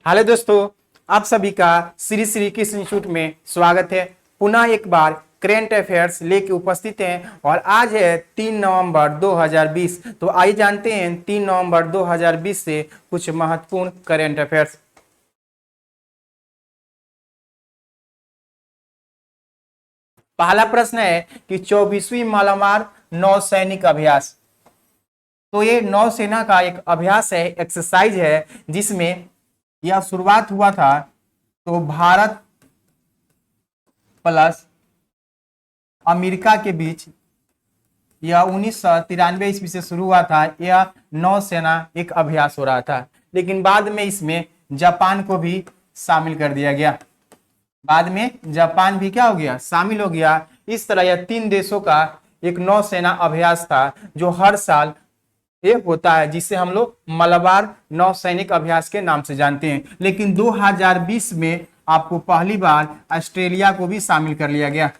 Hello दोस्तों, आप सभी का श्री श्री कृष्ण इंस्टीट्यूट में स्वागत है। पुनः एक बार करेंट अफेयर्स लेके उपस्थित हैं और आज है 3 नवंबर 2020। तो आइए जानते हैं 3 नवंबर 2020 से कुछ महत्वपूर्ण करेंट अफेयर्स। पहला प्रश्न है कि 24वीं मालामार नौसैनिक अभ्यास। तो ये नौसेना का एक अभ्यास है, एक्सरसाइज है, जिसमें यह शुरुआत हुआ था तो भारत प्लस अमेरिका के बीच यह 1993 ईस्वी से शुरू हुआ था। यह नौसेना एक अभ्यास हो रहा था, लेकिन बाद में इसमें जापान को भी शामिल कर दिया गया। बाद में जापान भी क्या हो गया, शामिल हो गया। इस तरह यह 3 देशों का एक नौसेना अभ्यास था जो हर साल ये होता है, जिसे हम लोग मलाबार नौसैनिक अभ्यास के नाम से जानते हैं। लेकिन 2020 में आपको पहली बार ऑस्ट्रेलिया को भी शामिल कर लिया गया।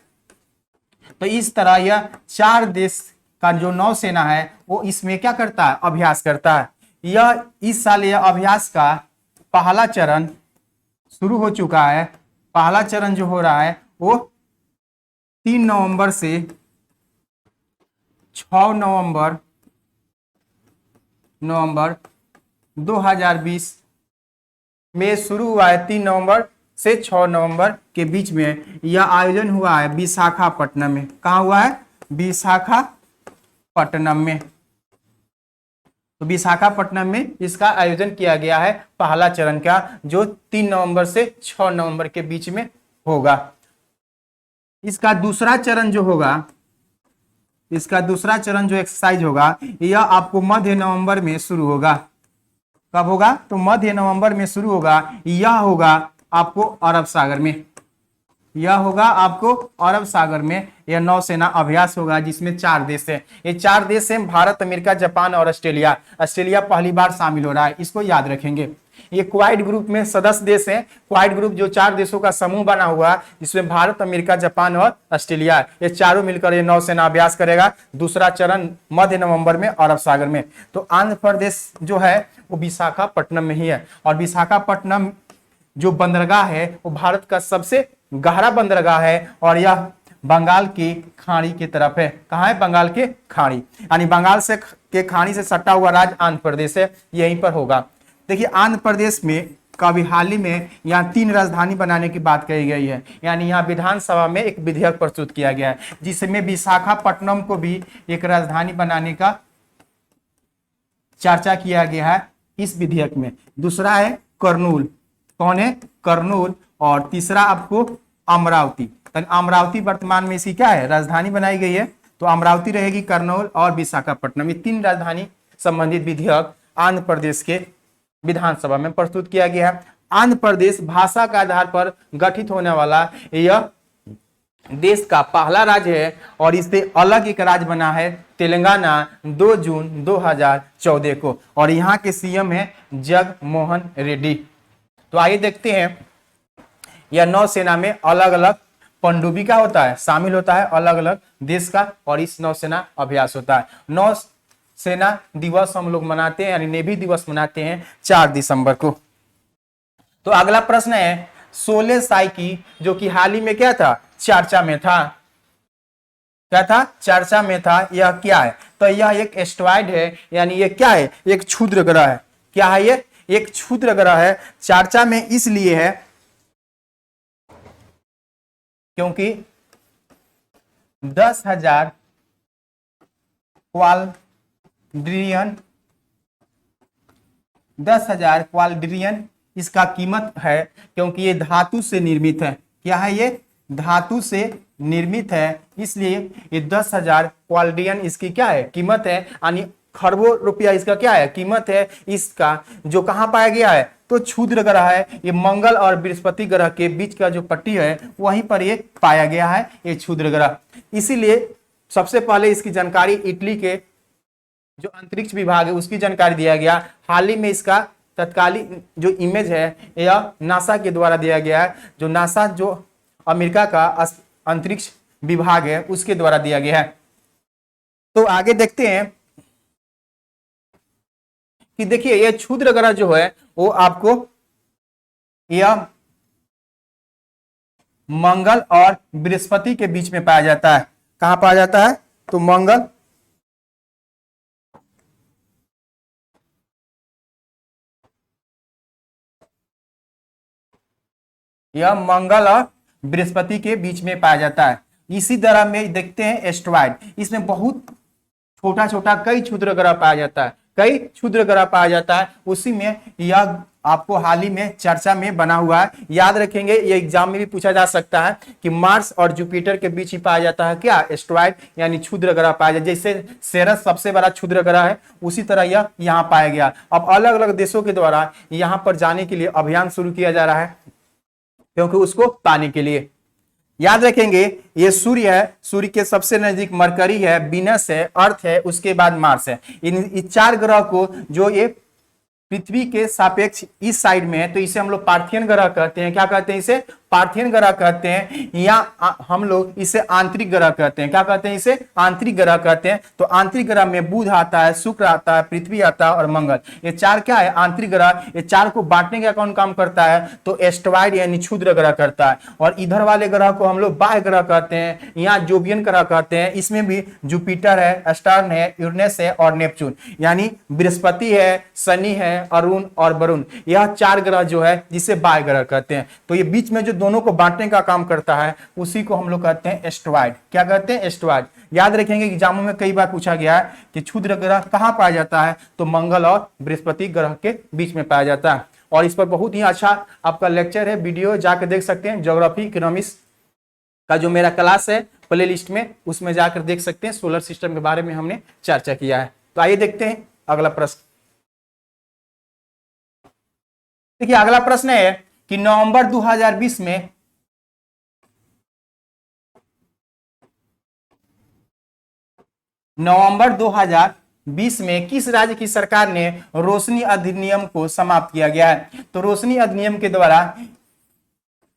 तो इस तरह यह 4 देश का जो नौसेना है वो इसमें क्या करता है, अभ्यास करता है। यह इस साल यह अभ्यास का पहला चरण शुरू हो चुका है। पहला चरण जो हो रहा है वो 3 नवंबर से 6 नवंबर 2020 में शुरू हुआ है। 3 नवंबर से 6 नवंबर के बीच में यह आयोजन हुआ है विशाखापट्टनम में। कहाँ हुआ है? विशाखापट्टनम में। तो विशाखापट्टनम में इसका आयोजन किया गया है पहला चरण का, जो 3 नवंबर से 6 नवंबर के बीच में होगा। इसका दूसरा चरण जो होगा, इसका दूसरा चरण जो एक्सरसाइज होगा, यह आपको मध्य नवंबर में शुरू होगा। कब होगा? तो मध्य नवंबर में शुरू होगा। यह होगा आपको अरब सागर में। यह होगा आपको अरब सागर में। यह नौसेना अभ्यास होगा जिसमें 4 देश है। ये 4 देश हैं भारत, अमेरिका, जापान और ऑस्ट्रेलिया। ऑस्ट्रेलिया पहली बार शामिल हो रहा है, इसको याद रखेंगे। ये क्वाड ग्रुप में सदस्य देश है। क्वाड ग्रुप जो 4 देशों का समूह बना हुआ है, जिसमें भारत, अमेरिका, जापान और ऑस्ट्रेलिया, ये चारों मिलकर ये नौसेना अभ्यास करेगा। दूसरा चरण मध्य नवंबर में अरब सागर में। तो आंध्र प्रदेश जो है वो विशाखापट्टनम में ही है। और विशाखापट्टनम जो बंदरगाह है वो भारत का सबसे गहरा बंदरगाह है और यह बंगाल की खाड़ी की तरफ है। कहाँ है? बंगाल के खाड़ी, यानी बंगाल से के खाड़ी से सटा हुआ राज्य आंध्र प्रदेश है, यहीं पर होगा। देखिए आंध्र प्रदेश में कभी हाल ही में यहाँ 3 राजधानी बनाने की बात कही गई है। यानी यहाँ विधानसभा में एक विधेयक प्रस्तुत किया गया है जिसमें विशाखापट्टनम को भी एक राजधानी बनाने का चर्चा किया गया है इस विधेयक में। दूसरा है कर्नूल। कौन है? कर्नूल। और तीसरा आपको अमरावती। अमरावती वर्तमान में इसकी क्या है, राजधानी बनाई गई है। तो अमरावती रहेगी, कर्नूल और विशाखापट्टनम। ये 3 राजधानी संबंधित विधेयक आंध्र प्रदेश के विधानसभा में प्रस्तुत किया गया है। आंध्र प्रदेश भाषा के आधार पर गठित होने वाला यह देश का पहला राज्य है और इससे अलग एक राज्य बना है तेलंगाना 2 जून 2014 को। और यहाँ के सीएम है जगनमोहन रेड्डी। तो आइए देखते हैं, यह नौसेना में अलग अलग पनडुब्बी का होता है, शामिल होता है अलग अलग देश का, और इस नौसेना अभ्यास होता है। नौसेना दिवस हम लोग मनाते हैं, यानी नेवी दिवस मनाते हैं 4 दिसंबर को। तो अगला प्रश्न है 16 साइकी, जो कि हाल ही में क्या था, चर्चा में था। क्या था? चर्चा में था। यह क्या है? तो यह एक एस्टेरॉयड है, यानी ये क्या है, एक क्षुद्र ग्रह है। क्या है ये? एक क्षुद्र ग्रह है। चर्चा में इसलिए है क्योंकि 10,000 क्वाड्रिलियन इसका कीमत है, क्योंकि ये धातु से निर्मित है। क्या है? ये धातु से निर्मित है, इसलिए ये 10,000 क्वाड्रिलियन इसकी क्या है, कीमत है। यानी खरबों रुपया इसका क्या है, कीमत है इसका। जो कहां पाया गया है? तो क्षुद्र ग्रह है। ये मंगल और बृहस्पति ग्रह के बीच का जो पट्टी है वहीं पर ये पाया गया है, ये क्षुद्र ग्रह। इसीलिए सबसे पहले इसकी जानकारी इटली के जो अंतरिक्ष विभाग है उसकी जानकारी दिया गया। हाल ही में इसका तत्कालीन जो इमेज है यह नासा के द्वारा दिया गया है। जो नासा जो अमेरिका का अंतरिक्ष विभाग है उसके द्वारा दिया गया है। तो आगे देखते हैं कि देखिए ये क्षुद्र ग्रह जो है वो आपको यह मंगल और बृहस्पति के बीच में पाया जाता है। कहां पाया जाता है? तो मंगल यह मंगल और बृहस्पति के बीच में पाया जाता है। इसी तरह में देखते हैं एस्टेरॉयड, इसमें बहुत छोटा छोटा कई क्षुद्र ग्रह पाया जाता है, कई क्षुद्र ग्रह पाया जाता है। उसी में यह आपको हाल ही में चर्चा में बना हुआ है। याद रखेंगे, ये एग्जाम में भी पूछा जा सकता है कि मार्स और जुपिटर के बीच ही पाया जाता है क्या? एस्टेरॉयड यानी क्षुद्र ग्रह पाया जाता है। जैसे सेरस सबसे बड़ा क्षुद्र ग्रह है, उसी तरह यह यहाँ पाया गया। अब अलग अलग देशों के द्वारा यहाँ पर जाने के लिए अभियान शुरू किया जा रहा है, क्योंकि उसको पाने के लिए। याद रखेंगे, ये सूर्य है, सूर्य के सबसे नजदीक मरकरी है, वीनस है, अर्थ है, उसके बाद मार्स है। इन चार ग्रह को जो ये पृथ्वी के सापेक्ष इस साइड में है, तो इसे हम लोग पार्थियन ग्रह कहते हैं। क्या कहते हैं? इसे पार्थियन ग्रह कहते हैं, या हम लोग इसे आंतरिक ग्रह कहते हैं। क्या कहते हैं? इसे आंतरिक ग्रह कहते हैं। तो आंतरिक ग्रह में बुध आता है, शुक्र आता है, पृथ्वी आता है और मंगल। ये चार क्या है? आंतरिक ग्रह। ये चार को बांटने का कौन काम करता है? तो एस्टेरॉयड यानी क्षुद्र ग्रह करता है। और इधर वाले ग्रह को हम लोग बाह्य ग्रह कहते हैं, या जोवियन ग्रह कहते हैं। इसमें भी जुपिटर है, सटर्न है, यूरेनस है और नेपच्यून, यानी बृहस्पति है, शनि है, अरुण और वरुण। यह चार ग्रह जो है जिसे बाह्य ग्रह कहते हैं। तो ये बीच में जो दोनों को बांटने का काम करता है, उसी को हम लोग कहते हैं एस्टेरॉयड। क्या कहते हैं? एस्टेरॉयड। याद रखेंगे, एग्जामों में कई बार पूछा गया है कि क्षुद्र ग्रह कहां पाया जाता है? तो मंगल और बृहस्पति ग्रह के बीच में पाया जाता है। और इस पर बहुत ही अच्छा आपका लेक्चर है, वीडियो जाकर देख सकते हैं। ज्योग्राफी इकोनॉमिक्स का जो मेरा क्लास है प्ले लिस्ट में, उसमें जाकर देख सकते हैं। सोलर सिस्टम के बारे में हमने चर्चा किया है। तो आइए देखते हैं अगला प्रश्न। देखिए, अगला प्रश्न है कि नवंबर 2020 में किस राज्य की सरकार ने रोशनी अधिनियम को समाप्त किया गया है? तो रोशनी अधिनियम के द्वारा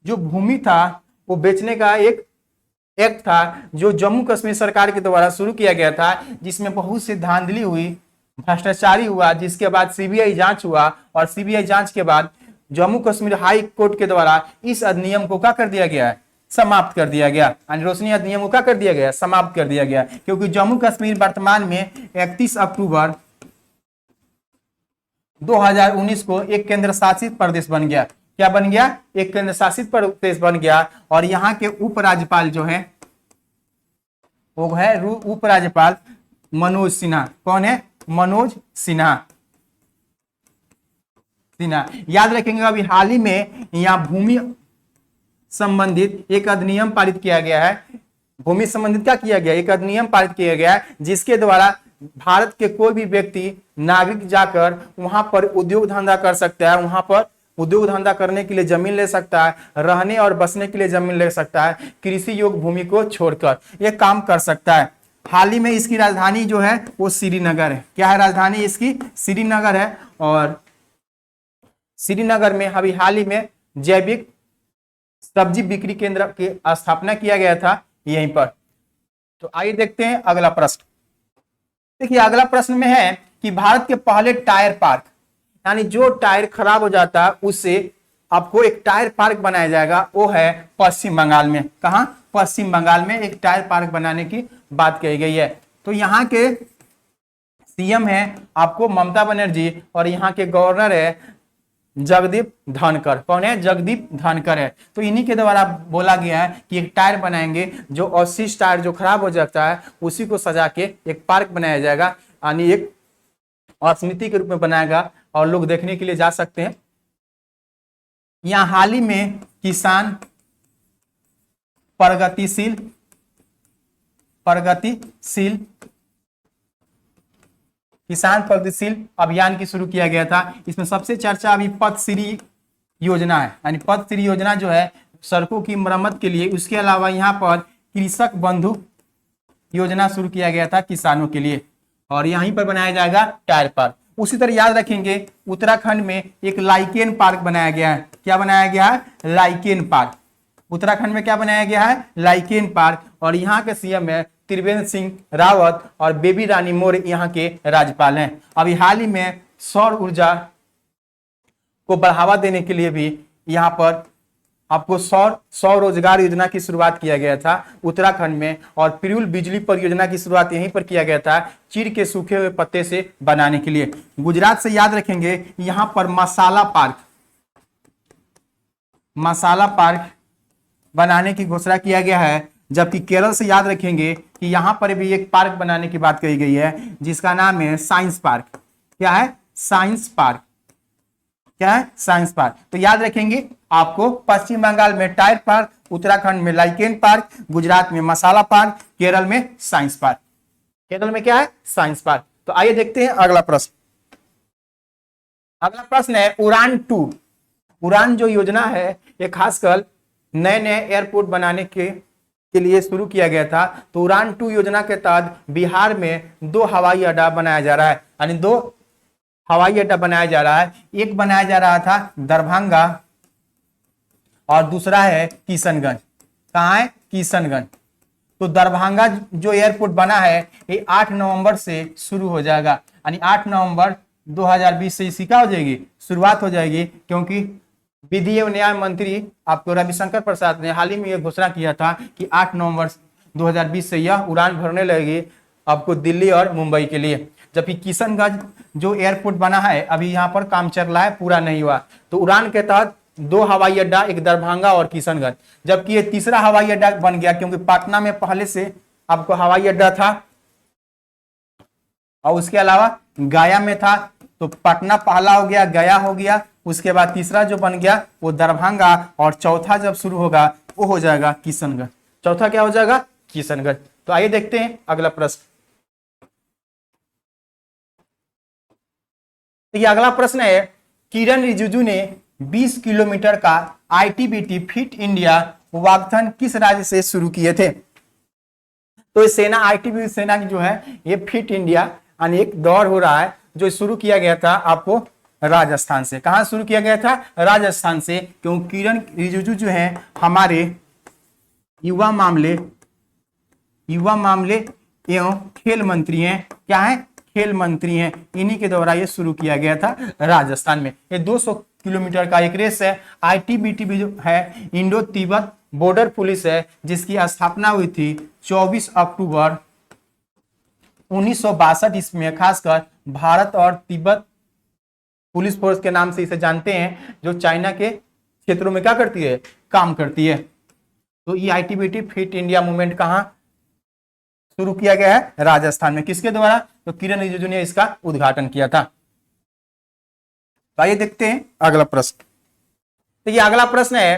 जो भूमि था वो बेचने का एक एक्ट था, जो जम्मू कश्मीर सरकार के द्वारा शुरू किया गया था, जिसमें बहुत सी धांधली हुई, भ्रष्टाचारी हुआ, जिसके बाद सीबीआई जांच हुआ। और सीबीआई जांच के बाद जम्मू कश्मीर हाई कोर्ट के द्वारा इस अधिनियम को क्या कर दिया गया है? समाप्त कर दिया गया। रोशनी अधिनियम को क्या कर दिया गया? समाप्त कर दिया गया। क्योंकि जम्मू कश्मीर वर्तमान में 31 अक्टूबर 2019 को एक केंद्र शासित प्रदेश बन गया। क्या बन गया? एक केंद्र शासित प्रदेश बन गया। और यहाँ के उपराज्यपाल जो है वो है उपराज्यपाल मनोज सिन्हा। कौन है? मनोज सिन्हा। याद रखेंगे, अभी हाल ही में यहाँ भूमि संबंधित एक अधिनियम पारित किया गया है। भूमि संबंधित क्या किया गया? एक अधिनियम पारित किया गया है, जिसके द्वारा भारत के कोई भी व्यक्ति, नागरिक जाकर वहां पर उद्योग धंधा कर सकता है। वहां पर उद्योग धंधा करने के लिए जमीन ले सकता है, रहने और बसने के लिए जमीन ले सकता है, कृषि योग्य भूमि को छोड़कर यह काम कर सकता है। हाल ही में इसकी राजधानी जो है वो श्रीनगर है। क्या है राजधानी इसकी? श्रीनगर है। और श्रीनगर में अभी हाल ही में जैविक सब्जी बिक्री केंद्र की स्थापना किया गया था यहीं पर। तो आइए देखते हैं अगला प्रश्न। देखिए, अगला प्रश्न में है कि भारत के पहले टायर पार्क, यानी जो टायर खराब हो जाता है उससे आपको एक टायर पार्क बनाया जाएगा, वो है पश्चिम बंगाल में। कहां? पश्चिम बंगाल में एक टायर पार्क बनाने की बात कही गई है। तो यहाँ के सीएम है आपको ममता बनर्जी, और यहाँ के गवर्नर है जगदीप धनखड़। कौन है? जगदीप धनखड़ है। तो इन्हीं के द्वारा बोला गया है कि एक टायर बनाएंगे, जो अवशिष्ट टायर जो खराब हो जाता है उसी को सजा के एक पार्क बनाया जाएगा, यानी एक स्मृति के रूप में बनाएगा और लोग देखने के लिए जा सकते हैं। यहाँ हाल ही में किसान प्रगतिशील अभियान की शुरू किया गया था। इसमें सबसे चर्चा अभी पथश्री योजना है, यानी पथश्री योजना जो है सड़कों की मरम्मत के लिए। उसके अलावा यहाँ पर कृषक बंधु योजना शुरू किया गया था किसानों के लिए, और यहीं पर बनाया जाएगा टायर पार्क। उसी तरह याद रखेंगे, उत्तराखंड में एक लाइकेन पार्क बनाया गया है। क्या बनाया गया है? Lichen park. उत्तराखंड में क्या बनाया गया है? Lichen park. और यहाँ के सीएम है त्रिवेंद्र सिंह रावत, और बेबी रानी मौर्य यहाँ के राज्यपाल हैं। अभी हाल ही में सौर ऊर्जा को बढ़ावा देने के लिए भी यहाँ पर आपको सौर रोजगार योजना की शुरुआत किया गया था उत्तराखंड में, और पिरूल बिजली परियोजना की शुरुआत यहीं पर किया गया था चीड़ के सूखे हुए पत्ते से बनाने के लिए। गुजरात से याद रखेंगे यहां पर मसाला पार्क बनाने की घोषणा किया गया है। जबकि केरल से याद रखेंगे कि यहां पर भी एक पार्क बनाने की बात कही गई है जिसका नाम है साइंस पार्क। क्या है? Science park. क्या है? Science park. तो याद रखेंगे आपको पश्चिम बंगाल में टायर पार्क, उत्तराखंड में लाइकेन पार्क, गुजरात में मसाला पार्क, केरल में साइंस पार्क। केरल में क्या है? Science park. तो आइए देखते हैं अगला प्रश्न। अगला प्रश्न है उड़ान 2। उड़ान जो योजना है ये खासकर नए नए एयरपोर्ट बनाने के लिए शुरू किया गया था। तो उड़ान 2 योजना के तहत बिहार में 2 हवाई अड्डा बनाया जा रहा है, यानी 2 हवाई अड्डा बनाया जा रहा है। एक बनाया जा रहा था दरभंगा और दूसरा है किशनगंज। कहाँ है? किशनगंज। तो दरभंगा जो एयरपोर्ट बना है ये 8 नवंबर से शुरू हो जाएगा, यानी 8 नवंबर 2020 से इसकी क्या हो जाएगी? शुरुआत हो जाएगी, क्योंकि विधि एवं न्याय मंत्री आपको रविशंकर प्रसाद ने हाल ही में यह घोषणा किया था कि 8 नवंबर 2020 से यह उड़ान भरने लगेगी आपको दिल्ली और मुंबई के लिए। जबकि किशनगंज जो एयरपोर्ट बना है अभी यहाँ पर काम चल रहा है, पूरा नहीं हुआ। तो उड़ान के तहत 2 हवाई अड्डा, एक दरभंगा और किशनगंज। जबकि ये तीसरा हवाई अड्डा बन गया क्योंकि पटना में पहले से आपको हवाई अड्डा था और उसके अलावा गया में था। तो पटना पहला हो गया, गया हो गया, उसके बाद तीसरा जो बन गया वो दरभंगा, और चौथा जब शुरू होगा वो हो जाएगा किशनगंज। चौथा क्या हो जाएगा? किशनगंज। तो आइए देखते हैं अगला प्रश्न। ये अगला प्रश्न है किरण रिजिजू ने 20 किलोमीटर का आईटीबीटी फिट इंडिया वाकथन किस राज्य से शुरू किए थे? तो सेना आईटीबीटी सेना की जो है ये फिट इंडिया यानी एक दौड़ हो रहा है जो शुरू किया गया था आपको राजस्थान से। कहां शुरू किया गया था? राजस्थान से। क्योंकि किरण रिजिजू जो है हमारे युवा मामले एवं खेल मंत्री हैं। क्या है? खेल मंत्री हैं। इन्हीं के द्वारा ये शुरू किया गया था राजस्थान में। ये 200 किलोमीटर का एक रेस है। आईटीबीटी भी जो है इंडो तिब्बत बॉर्डर पुलिस है, जिसकी स्थापना हुई थी 24 अक्टूबर 1962 ईस्वी में। खासकर भारत और तिब्बत पुलिस फोर्स के नाम से इसे जानते हैं, जो चाइना के क्षेत्रों में क्या करती है? काम करती है। तो ये आईटीबीटी फिट इंडिया मूवमेंट कहां शुरू किया गया है? राजस्थान में। किसके द्वारा? तो किरण रिजिजू ने इसका उद्घाटन किया था। तो आइए देखते हैं अगला प्रश्न। तो ये अगला प्रश्न है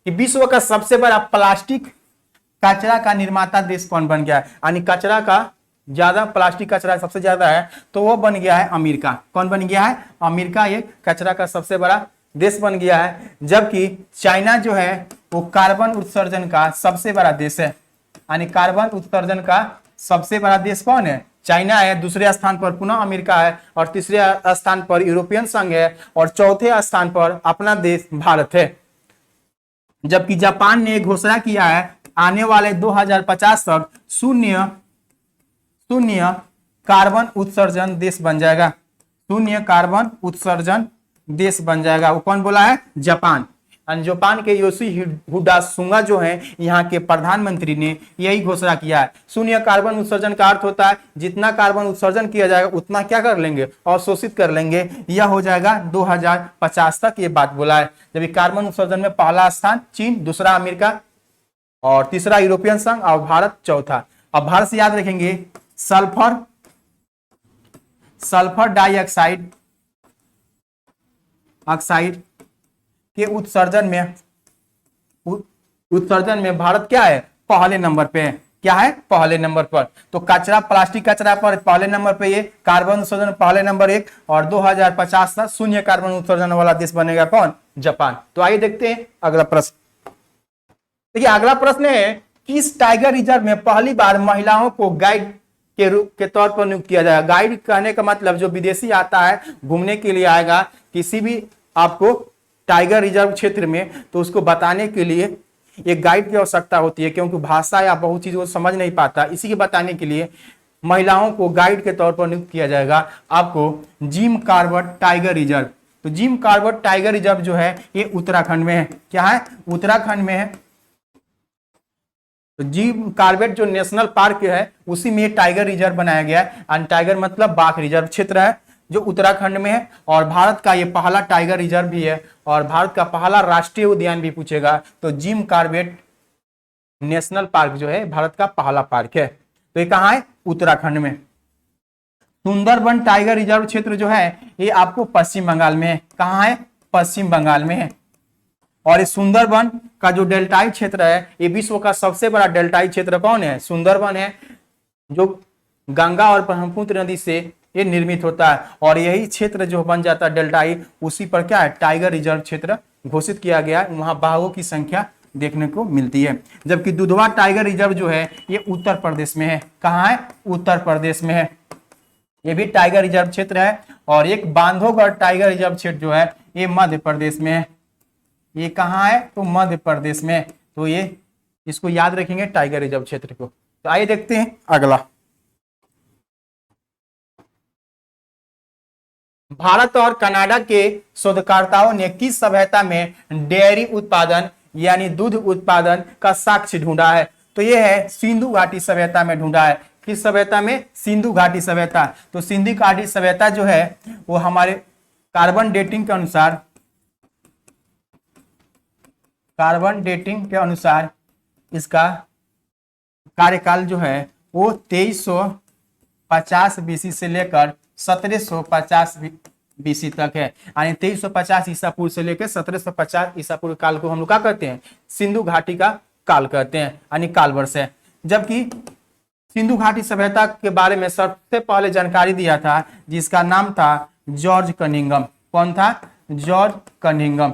कि विश्व का सबसे बड़ा प्लास्टिक कचरा का निर्माता देश कौन बन गया है? यानी कचरा का ज्यादा, प्लास्टिक कचरा सबसे ज्यादा है तो वो बन गया है अमेरिका। कौन बन गया है? अमेरिका ये कचरा का सबसे बड़ा देश बन गया है। जबकि चाइना जो है वो कार्बन उत्सर्जन का सबसे बड़ा देश है। यानी कार्बन उत्सर्जन का सबसे बड़ा देश कौन है? चाइना है। दूसरे स्थान पर पुनः अमेरिका है, और तीसरे स्थान पर यूरोपियन संघ है, और चौथे स्थान पर अपना देश भारत है। जबकि जापान ने घोषणा किया है आने वाले 2050 तक शून्य कार्बन उत्सर्जन देश बन जाएगा। शून्य कार्बन उत्सर्जन देश बन जाएगा। वो कौन बोला है? जापान। जापान के योशिहिडे सुगा जो है यहाँ के प्रधानमंत्री ने यही घोषणा किया है। शून्य कार्बन उत्सर्जन का अर्थ होता है जितना कार्बन उत्सर्जन किया जाएगा उतना क्या कर लेंगे? अवशोषित कर लेंगे। यह हो जाएगा 2050 तक, ये बात बोला है। जबकि कार्बन उत्सर्जन में पहला स्थान चीन, दूसरा अमेरिका, और तीसरा यूरोपियन संघ, और भारत चौथा। अब भारत से याद रखेंगे सल्फर डाइऑक्साइड के उत्सर्जन में भारत क्या है? पहले नंबर पे है। क्या है? पहले नंबर पर। तो कचरा, प्लास्टिक कचरा पर पहले नंबर पे ये, कार्बन उत्सर्जन पहले नंबर 1, और 2050 तक शून्य कार्बन उत्सर्जन वाला देश बनेगा कौन? जापान। तो आइए देखते हैं अगला प्रश्न। देखिए अगला प्रश्न है किस टाइगर रिजर्व में पहली बार महिलाओं को गाइड के रूप के तौर पर नियुक्त किया जाएगा? गाइड कहने का मतलब जो विदेशी आता है घूमने के लिए आएगा किसी भी आपको टाइगर रिजर्व क्षेत्र में, तो उसको बताने के लिए एक गाइड की आवश्यकता होती है, क्योंकि भाषा या बहुत चीज वो समझ नहीं पाता। इसी के बताने के लिए महिलाओं को गाइड के तौर पर नियुक्त किया जाएगा आपको जिम कॉर्बेट टाइगर रिजर्व। तो जिम कॉर्बेट टाइगर रिजर्व जो है ये उत्तराखंड में है। क्या है? उत्तराखंड में है। तो जिम कॉर्बेट जो नेशनल पार्क है उसी में टाइगर रिजर्व बनाया गया है, और टाइगर मतलब बाघ रिजर्व क्षेत्र है जो उत्तराखंड में है, और भारत का ये पहला टाइगर रिजर्व भी है, और भारत का पहला राष्ट्रीय उद्यान भी पूछेगा तो जिम कॉर्बेट नेशनल पार्क जो है भारत का पहला पार्क है। तो ये कहाँ है? उत्तराखंड में। सुंदरबन टाइगर रिजर्व क्षेत्र जो है ये आपको पश्चिम बंगाल में है। कहाँ है? पश्चिम बंगाल में है। और इस सुंदरबन का जो डेल्टाई क्षेत्र है ये विश्व का सबसे बड़ा डेल्टाई क्षेत्र कौन है? सुंदरबन है, जो गंगा और ब्रह्मपुत्र नदी से ये निर्मित होता है, और यही क्षेत्र जो बन जाता है डेल्टाई, उसी पर क्या है? टाइगर रिजर्व क्षेत्र घोषित किया गया है। वहां बाघों की संख्या देखने को मिलती है। जबकि दुधवा टाइगर रिजर्व जो है ये उत्तर प्रदेश में है। कहाँ है? उत्तर प्रदेश में है। ये भी टाइगर रिजर्व क्षेत्र है। और एक बांधवगढ़ टाइगर रिजर्व क्षेत्र जो है ये मध्य प्रदेश में है। ये कहाँ है? तो मध्य प्रदेश में। तो ये इसको याद रखेंगे टाइगर रिजर्व क्षेत्र को। तो आइए देखते हैं अगला। भारत और कनाडा के शोधकर्ताओं ने किस सभ्यता में डेयरी उत्पादन यानी दूध उत्पादन का साक्ष्य ढूंढा है? तो ये है सिंधु घाटी सभ्यता में ढूंढा है। किस सभ्यता में? सिंधु घाटी सभ्यता। तो सिंधु घाटी सभ्यता जो है वो हमारे कार्बन डेटिंग के अनुसार इसका कार्यकाल जो है वो 2350 बीसी से लेकर 1750 बीसी तक है। यानी 2350 ईसा पूर्व से लेकर 1750 ईसा पूर्व काल को हम लोग क्या कहते हैं? सिंधु घाटी का काल कहते हैं, यानी काल वर्ष है। जबकि सिंधु घाटी सभ्यता के बारे में सबसे पहले जानकारी दिया था जिसका नाम था जॉर्ज कनिंघम। कौन था? George Cunningham.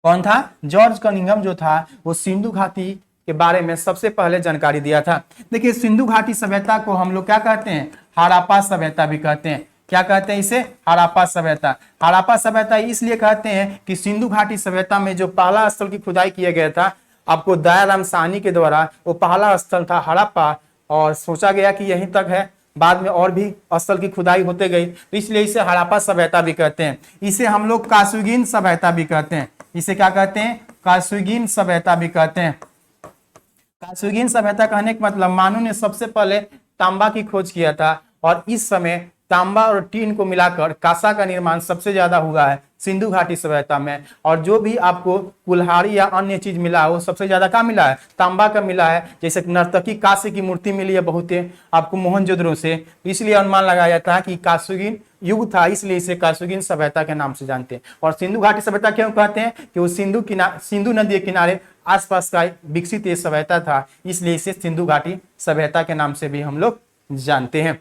कौन था? जॉर्ज कनिंघम जो था वो सिंधु घाटी के बारे में सबसे पहले जानकारी दिया था। देखिए सिंधु घाटी सभ्यता को हम लोग क्या कहते हैं? हड़प्पा सभ्यता भी कहते हैं। क्या कहते हैं इसे? हड़प्पा सभ्यता। हड़प्पा सभ्यता इसलिए कहते हैं कि सिंधु घाटी सभ्यता में जो पहला स्थल की खुदाई किया गया था आपको दयाराम साहनी के द्वारा, वो पहला स्थल था हड़प्पा, और सोचा गया कि यहीं तक है। बाद में और भी स्थल की खुदाई होते गई, तो इसलिए इसे हड़प्पा सभ्यता भी कहते हैं। इसे हम लोग कासुगिन सभ्यता भी कहते हैं। इसे क्या कहते हैं? कासुगिन सभ्यता भी कहते हैं। कासुगिन सभ्यता कहने का मतलब मानव ने सबसे पहले तांबा की खोज किया था, और इस समय तांबा और टीन को मिलाकर कांसा का निर्माण सबसे ज्यादा हुआ है सिंधु घाटी सभ्यता में। और जो भी आपको कुल्हाड़ी या अन्य चीज मिला वो सबसे ज्यादा क्या मिला है? तांबा का मिला है। जैसे नर्तकी कांसे की मूर्ति मिली है बहुत आपको मोहनजोदड़ो से, इसलिए अनुमान लगाया जाता है कि कासुगिन युग था, इसलिए इसे कासुगिन सभ्यता के नाम से जानते हैं। और सिंधु घाटी सभ्यता क्यों कहते हैं? कि वो सिंधु नदी के किनारे आसपास का विकसित ये सभ्यता था, इसलिए इसे सिंधु घाटी सभ्यता के नाम से भी हम लोग जानते हैं।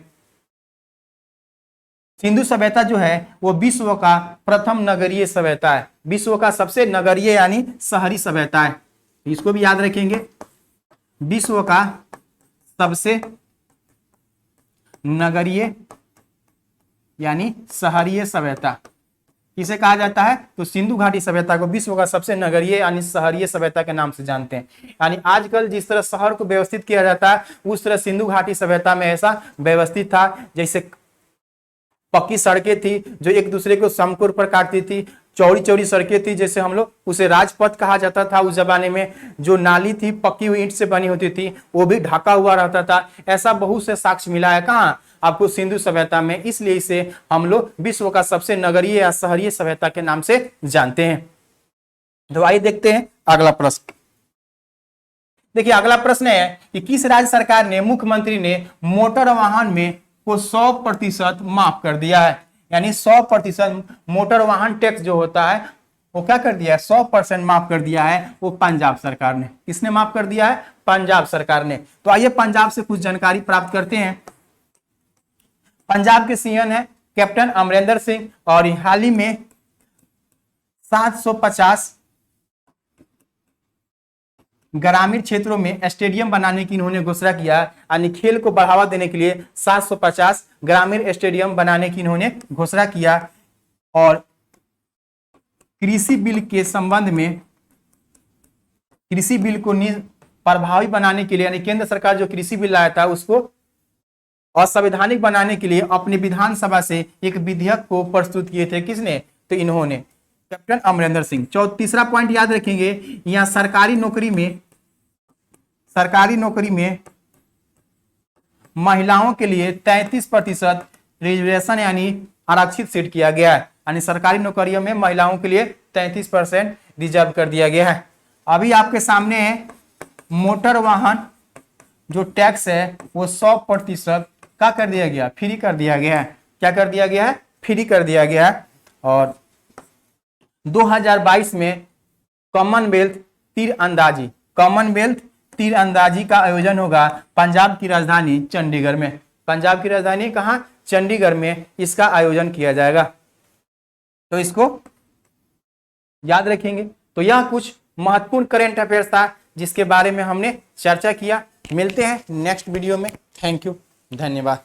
सिंधु सभ्यता जो है वो विश्व का प्रथम नगरीय सभ्यता है। विश्व का सबसे नगरीय यानी शहरी सभ्यता है। इसको भी याद रखेंगे। विश्व का सबसे नगरीय यानी शहरीय सभ्यता किसे कहा जाता है? तो सिंधु घाटी सभ्यता को विश्व का सबसे नगरीय यानी शहरीय सभ्यता के नाम से जानते हैं। यानी आजकल जिस तरह शहर को व्यवस्थित किया जाता है उस तरह सिंधु घाटी सभ्यता में ऐसा व्यवस्थित था। जैसे पक्की सड़कें थी जो एक दूसरे को समकोण पर काटती थी, चौड़ी चौड़ी सड़कें थी, जैसे हम लोग उसे राजपथ कहा जाता था उस जमाने में। जो नाली थी पक्की हुई ईंट से बनी होती थी, वो भी ढका हुआ रहता था। ऐसा बहुत से साक्ष्य मिला है कहाँ? आपको सिंधु सभ्यता में। इसलिए इसे हम लोग विश्व का सबसे नगरीय या शहरीय सभ्यता के नाम से जानते हैं। तो आइए देखते हैं अगला प्रश्न। देखिए अगला प्रश्न है कि किस राज्य सरकार ने मुख्यमंत्री ने मोटर वाहन में को 100% माफ कर दिया है? यानी 100% मोटर वाहन टैक्स जो होता है वो क्या कर दिया है? 100% माफ कर दिया है। वो पंजाब सरकार ने। किसने माफ कर दिया है? पंजाब सरकार ने। तो आइए पंजाब से कुछ जानकारी प्राप्त करते हैं। पंजाब के सीएम है कैप्टन अमरिंदर सिंह, और हाल ही में 750 ग्रामीण क्षेत्रों में स्टेडियम बनाने की इन्होंने घोषणा किया। यानी खेल को बढ़ावा देने के लिए 750 ग्रामीण स्टेडियम बनाने की इन्होंने घोषणा किया। और कृषि बिल के संबंध में, कृषि बिल को प्रभावी बनाने के लिए, यानी केंद्र सरकार जो कृषि बिल लाया था उसको असंवैधानिक बनाने के लिए अपने विधानसभा से एक विधेयक को प्रस्तुत किए थे। किसने? तो इन्होंने कैप्टन अमरिंदर सिंह। तीसरा पॉइंट याद रखेंगे, यहाँ सरकारी नौकरी में महिलाओं के लिए 33% रिजर्वेशन यानी आरक्षित सीट किया गया है, यानी सरकारी नौकरियों में महिलाओं के लिए 33% रिजर्व कर दिया गया है। अभी आपके सामने है मोटर वाहन जो टैक्स है वो 100% का कर दिया गया, फ्री कर दिया गया है। क्या कर दिया गया है? फ्री कर दिया गया है। और 2022 में कॉमनवेल्थ तीरंदाजी का आयोजन होगा पंजाब की राजधानी चंडीगढ़ में। पंजाब की राजधानी कहाँ? चंडीगढ़ में इसका आयोजन किया जाएगा, तो इसको याद रखेंगे। तो यह कुछ महत्वपूर्ण करंट अफेयर्स था जिसके बारे में हमने चर्चा किया। मिलते हैं नेक्स्ट वीडियो में। थैंक यू, धन्यवाद।